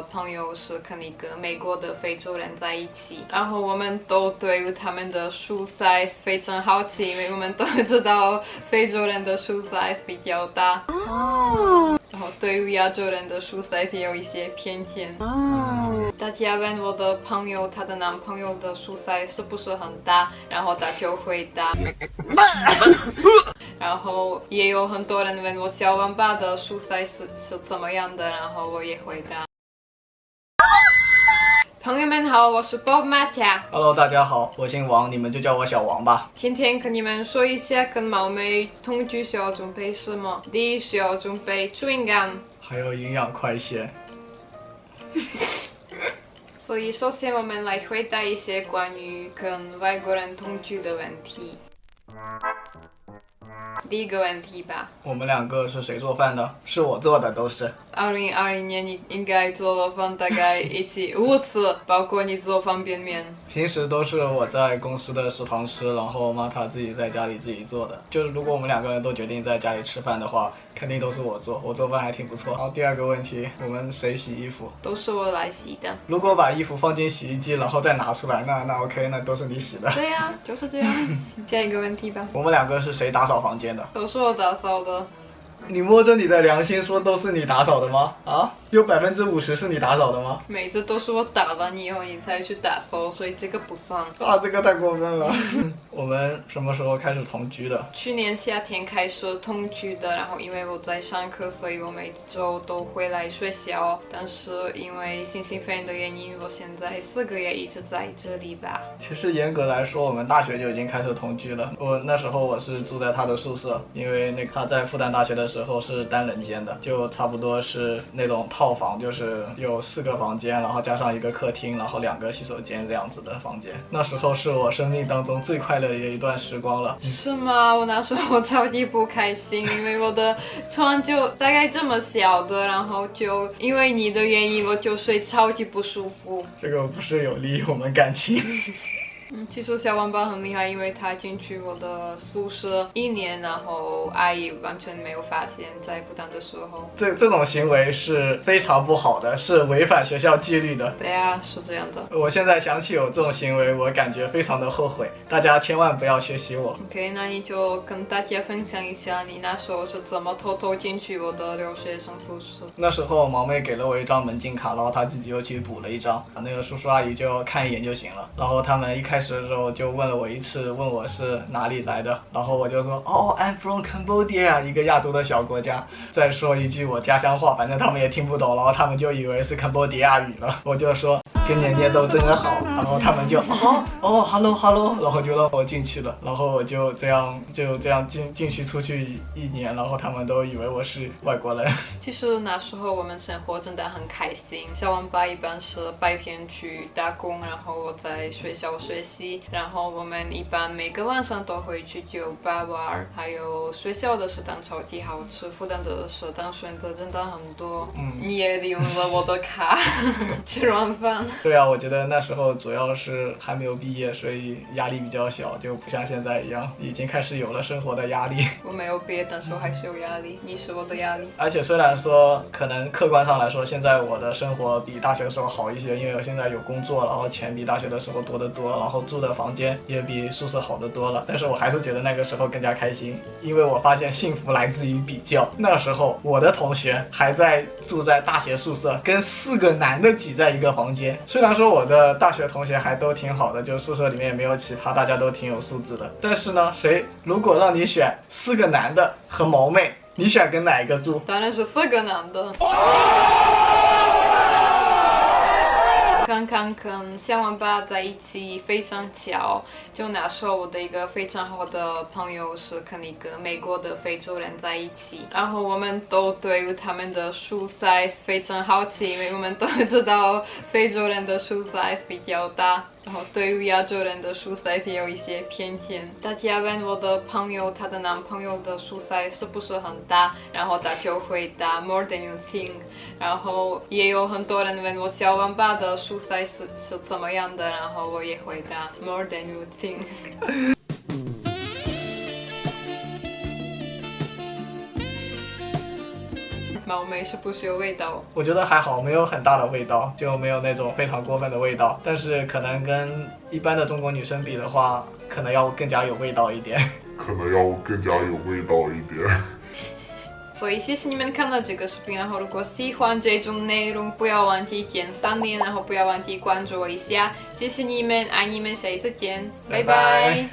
朋友是跟一个美国的非洲人在一起，然后我们都对于他们的shoe size 非常好奇，因为我们都知道非洲人的shoe size 比较大。然后对于亚洲人的shoe size 也有一些偏见。大家问我的朋友，她的男朋友的shoe size 是不是很大，然后他就回答。然后也有很多人问我小王八的shoe size 是怎么样的，然后我也回答。朋友们好，我是 Bob Mattia。Hello， 大家好，我姓王，你们就叫我小王吧。今天跟你们说一下跟毛妹同居需要准备什么。第一，需要准备 chewing gum， 还有营养快线。所以首先我们来回答一些关于跟外国人同居的问题。第一个问题吧，我们两个是谁做饭的？是我做的，都是。2020年你应该做了饭大概一起5次，包括你做方便面。平时都是我在公司的食堂吃，然后妈她自己在家里自己做的。就是如果我们两个人都决定在家里吃饭的话，肯定都是我做，我做饭还挺不错。然后第二个问题，我们谁洗衣服？都是我来洗的。如果把衣服放进洗衣机，然后再拿出来，那 OK， 那都是你洗的。对呀，就是这样。下一个问题吧。我们两个是谁打扫房间的？都是我打扫的。你摸着你的良心说都是你打扫的吗？啊？有50%是你打扫的吗？每次都是我打了你以后你才去打扫，所以这个不算。啊，这个太过分了。我们什么时候开始同居的？去年夏天开始同居的，然后因为我在上课，所以我每周都回来学校。但是因为新型肺炎的原因，我现在4个月一直在这里吧。其实严格来说，我们大学就已经开始同居了。那时候我是住在他的宿舍，因为他在复旦大学的时候是单人间的，就差不多是那种套房，就是有4个房间，然后加上一个客厅，然后2个洗手间这样子的房间。那时候是我生命当中最快乐的一段时光了。是吗？我那时候超级不开心，因为我的床就大概这么小的，然后就因为你的原因，我就睡超级不舒服。这个不是有利于我们感情。其实小王八很厉害，因为他进去我的宿舍1年，然后阿姨完全没有发现，在复旦的时候。这种行为是非常不好的，是违反学校纪律的。对啊，是这样的。我现在想起有这种行为，我感觉非常的后悔。大家千万不要学习我。OK， 那你就跟大家分享一下你那时候是怎么偷偷进去我的留学生宿舍。那时候毛妹给了我一张门禁卡，然后她自己又去补了一张，那个叔叔阿姨就看一眼就行了。然后他们一开始的时候就问了我一次，问我是哪里来的，然后我就说I'm from Cambodia， 一个亚洲的小国家。再说一句我家乡话，反正他们也听不懂，然后他们就以为是坎波迪亚语了。我就说跟年年都真的好，然后他们就hello， 然后就让我进去了，然后我就这样进去出去1年，然后他们都以为我是外国人。其实那时候我们生活真的很开心。小王八一般是白天去打工，然后我在学校学习，然后我们一般每个晚上都会去酒吧玩，还有学校的食堂超级好吃，复旦的食堂选择真的很多。你也利用了我的卡吃软饭。对啊，我觉得那时候主要是还没有毕业，所以压力比较小，就不像现在一样，已经开始有了生活的压力。我没有毕业，但是我还是有压力，你是我的压力。而且虽然说可能客观上来说，现在我的生活比大学的时候好一些，因为我现在有工作，然后钱比大学的时候多得多，然后住的房间也比宿舍好得多了。但是我还是觉得那个时候更加开心，因为我发现幸福来自于比较。那时候我的同学还在住在大学宿舍，跟4个男的挤在一个房间。虽然说我的大学同学还都挺好的，就宿舍里面也没有奇葩，大家都挺有素质的。但是呢，如果让你选4个男的和毛妹，你选跟哪一个住？当然是4个男的。刚刚跟小王八在一起非常巧，就那时候我的一个非常好的朋友是跟一个美国的非洲人在一起，然后我们都对于他们的shoe size 非常好奇，因为我们都知道非洲人的shoe size 比较大。然后对于亚洲人的shoe size也有一些偏见。大家问我的朋友，她的男朋友的shoe size 是不是很大，然后他就回答 more than you think。然后也有很多人问我小王八的shoe size 是怎么样的，然后我也回答 more than you think。冒昧是不是有味道？我觉得还好，没有很大的味道，就没有那种非常过分的味道。但是可能跟一般的中国女生比的话，可能要更加有味道一点。所以谢谢你们看到这个视频，然后如果喜欢这种内容，不要忘记点3连，然后不要忘记关注我一下。谢谢你们，爱你们，下一次见，拜拜。